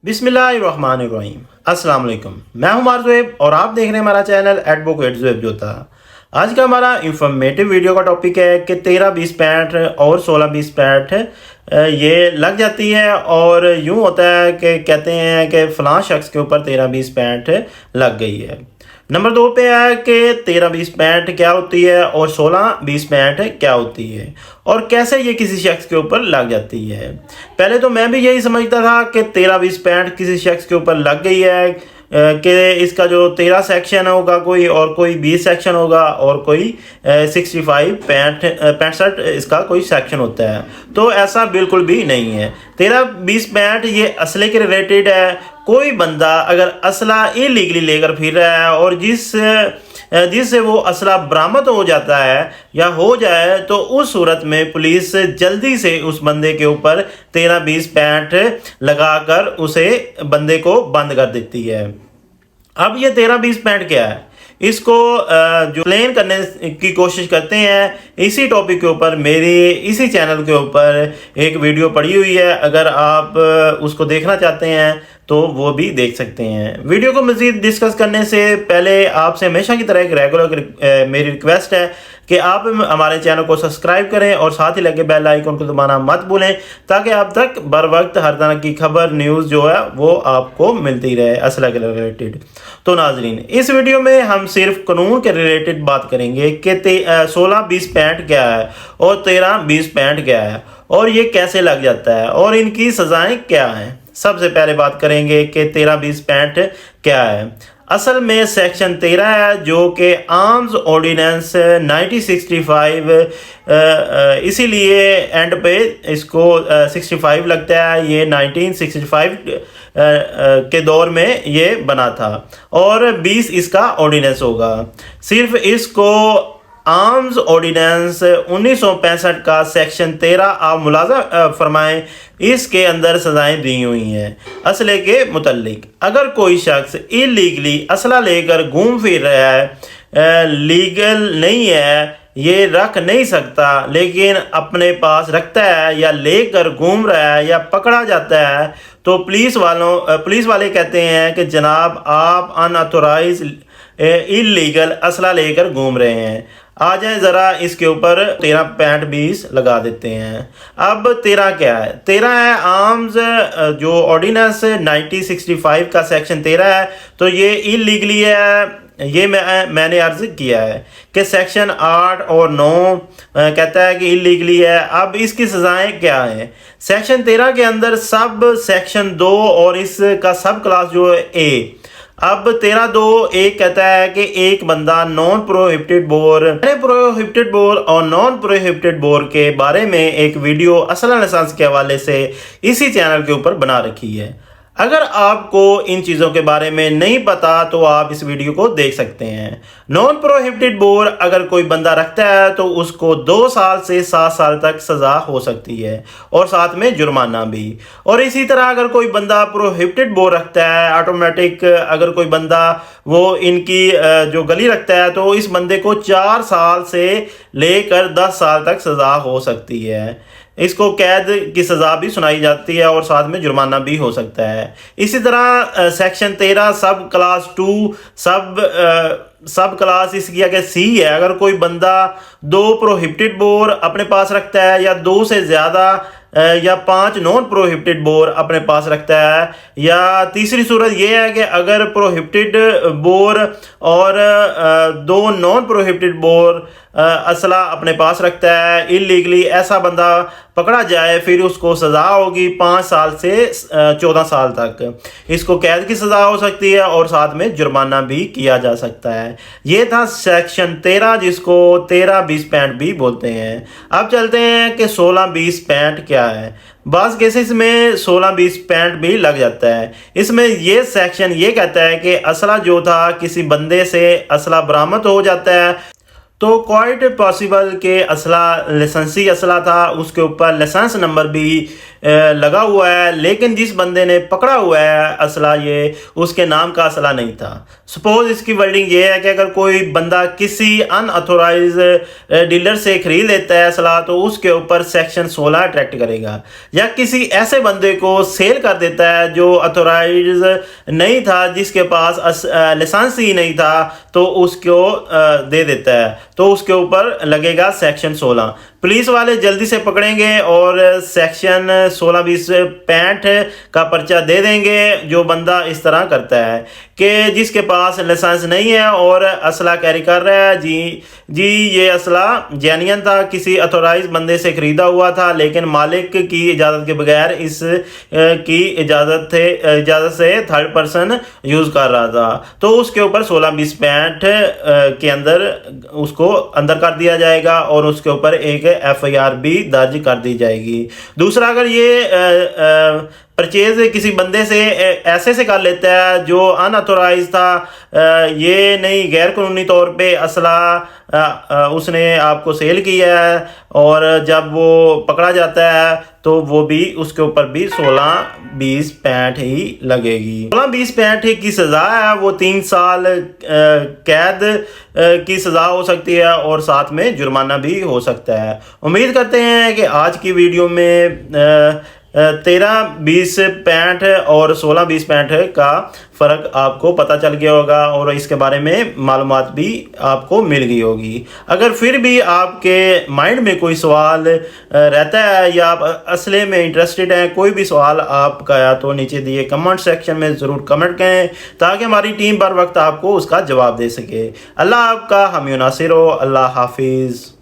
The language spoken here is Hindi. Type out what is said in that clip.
बिस्मिल्लाहिर्रहमानिर्रहीम। अस्सलाम वालेकुम। मैं हूं मारज़ुएब और आप देख रहे हैं हमारा चैनल एडवोकेट ज़ुएब जोता। आज का हमारा इंफॉर्मेटिव वीडियो का टॉपिक है कि 13-20 पैंठ और 16-20 पैंठ ये लग जाती है और यूं होता है कि कहते हैं कि फ़लाँ शख्स के ऊपर 13-20 पैंठ लग गई है। नंबर 2 पे है कि 13-20 पैंठ क्या होती है और 16-20 पैंठ क्या होती है और कैसे ये किसी शख्स के ऊपर लग जाती है। पहले तो मैं भी यही समझता था कि 13-20 पैंठ किसी शख्स के ऊपर लग गई है कि इसका जो 13 सेक्शन होगा कोई और कोई 20 सेक्शन होगा और कोई 65 इसका कोई सेक्शन होता है। तो ऐसा बिल्कुल भी नहीं है। 13-20 पैंठ ये असले के रिलेटेड है। कोई बंदा अगर असला इलीगली लेकर फिर रहा है और जिससे वो असला बरामद हो जाता है या हो जाए तो उस सूरत में पुलिस जल्दी से उस बंदे के ऊपर 13-20 पैंठ लगाकर उसे बंदे को बंद कर देती है। अब ये 13-20 पैंठ क्या है, इसको जो एक्सप्लेन करने की कोशिश करते हैं। इसी टॉपिक के ऊपर मेरी इसी चैनल के ऊपर एक वीडियो पड़ी हुई है, अगर आप उसको देखना चाहते हैं तो वो भी देख सकते हैं। वीडियो को मज़ीद डिस्कस करने से पहले आपसे हमेशा की तरह एक रेगुलर मेरी रिक्वेस्ट है कि आप हमारे चैनल को सब्सक्राइब करें और साथ ही लगे बेल आइकन को दबाना मत भूलें ताकि आप तक बर वक्त हर तरह की खबर न्यूज़ जो है वो आपको मिलती रहे असला के रिलेटेड। तो नाजरीन, इस वीडियो में हम सिर्फ कानून के रिलेटेड बात करेंगे कि 16-20 पैंठ क्या है और 13-20 पैंठ क्या है और ये कैसे लग जाता है और इनकी सज़ाएं क्या हैं। सबसे पहले बात करेंगे कि 13-20 पैंठ क्या है। असल में सेक्शन 13 है जो कि आर्म्स ऑर्डिनेंस 1965, इसीलिए एंड पे इसको 65 लगता है। ये 1965 के दौर में ये बना था और 20 इसका ऑर्डिनेंस होगा। सिर्फ इसको आर्म्स ऑर्डिनेंस 1965 का सेक्शन 13 आप मुलाजा फरमाएं, इसके अंदर सजाएं दी हुई हैं। असले के मुतल्लिक अगर कोई शख्स इलीगली असला लेकर घूम फिर रहा है, लीगल नहीं है, ये रख नहीं सकता लेकिन अपने पास रखता है या लेकर घूम रहा है या पकड़ा जाता है तो पुलिस वाले कहते हैं कि जनाब आप अनऑथोराइज इलीगल असला लेकर घूम रहे हैं, आ जाए ज़रा इसके ऊपर 13-20 लगा देते हैं। अब 13 क्या है? 13 है आर्म्स जो ऑर्डिनेंस 1965 का सेक्शन 13 है, तो ये इलीगली है। ये मैंने अर्ज किया है कि सेक्शन 8 और 9 कहता है कि इलीगली है। अब इसकी सज़ाएं क्या हैं? सेक्शन 13 के अंदर सब सेक्शन 2 और इसका सब क्लास जो है ए। अब 13(2) कहता है कि एक बंदा नॉन प्रोहिबिटेड बोर और नॉन प्रोहिबिटेड बोर के बारे में एक वीडियो असला लाइसेंस के हवाले से इसी चैनल के ऊपर बना रखी है। अगर आपको इन चीज़ों के बारे में नहीं पता तो आप इस वीडियो को देख सकते हैं। नॉन प्रोहिबिटेड बोर अगर कोई बंदा रखता है तो उसको 2 साल से 7 साल तक सज़ा हो सकती है और साथ में जुर्माना भी। और इसी तरह अगर कोई बंदा प्रोहिबिटेड बोर रखता है ऑटोमेटिक, अगर कोई बंदा वो इनकी जो गली रखता है तो इस बंदे को 4 साल से लेकर 10 साल तक सज़ा हो सकती है। इसको कैद की सज़ा भी सुनाई जाती है और साथ में जुर्माना भी हो सकता है। इसी तरह सेक्शन 13 सब क्लास 2 सब क्लास इसकी आगे सी है। अगर कोई बंदा 2 प्रोहिबिटेड बोर अपने पास रखता है या 2 से ज़्यादा या 5 नॉन प्रोहिबिटेड बोर अपने पास रखता है, या तीसरी सूरत यह है कि अगर प्रोहिबिटेड बोर और 2 नॉन प्रोहिबिटेड बोर असला अपने पास रखता है इलीगली, ऐसा बंदा पकड़ा जाए फिर उसको सज़ा होगी 5 साल से 14 साल तक। इसको कैद की सज़ा हो सकती है और साथ में जुर्माना भी किया जा सकता है। ये था सेक्शन 13 जिसको 13-20 पैंठ भी बोलते हैं। अब चलते हैं कि 16-20 पैंठ क्या है। बाज़ केसेस में 16-20 पैंठ भी लग जाता है। इसमें ये सेक्शन ये कहता है कि असला जो था किसी बंदे से असला बरामद हो जाता है तो क्वाइट पॉसिबल के असला लाइसेंसी असला था, उसके ऊपर लाइसेंस नंबर भी लगा हुआ है, लेकिन जिस बंदे ने पकड़ा हुआ है असला ये उसके नाम का असला नहीं था। सपोज इसकी वर्डिंग ये है कि अगर कोई बंदा किसी अनऑथोराइज डीलर से खरीद लेता है असला तो उसके ऊपर सेक्शन 16 अट्रैक्ट करेगा, या किसी ऐसे बंदे को सेल कर देता है जो अथोराइज नहीं था, जिसके पास लाइसेंस ही नहीं था, तो उसको दे देता है तो उसके ऊपर लगेगा सेक्शन 16। पुलिस वाले जल्दी से पकड़ेंगे और सेक्शन 16, 20, 65 का पर्चा दे देंगे जो बंदा इस तरह करता है कि जिसके पास लाइसेंस नहीं है और असला कैरी कर रहा है। जी ये असला जेन्युइन था, किसी अथोराइज बंदे से खरीदा हुआ था, लेकिन मालिक की इजाज़त के बगैर इस की इजाज़त से थर्ड पर्सन यूज़ कर रहा था, तो उसके ऊपर 16, 20, 65 के अंदर उसको अंदर कर दिया जाएगा और उसके ऊपर एक FIR भी दर्ज कर दी जाएगी। दूसरा, अगर ये परचेज किसी बंदे से ऐसे से कर लेता है जो अनऑथोराइज था, ये नहीं गैर कानूनी तौर पे असला उसने आपको सेल किया है, और जब वो पकड़ा जाता है तो वो भी उसके ऊपर भी 16, 20, 65 ही लगेगी। 16, 20, 65 की सज़ा है वो 3 साल कैद की सज़ा हो सकती है और साथ में जुर्माना भी हो सकता है। उम्मीद करते हैं कि आज की वीडियो में 13, 20, 65 और 16, 20, 65 का फ़र्क आपको पता चल गया होगा और इसके बारे में मालूमात भी आपको मिल गई होगी। अगर फिर भी आपके माइंड में कोई सवाल रहता है या आप असले में इंटरेस्टेड हैं, कोई भी सवाल आपका आया तो नीचे दिए कमेंट सेक्शन में ज़रूर कमेंट करें ताकि हमारी टीम बर वक्त आपको उसका जवाब दे सके। अल्लाह आपका हामी नासिर हो। अल्लाह हाफिज़।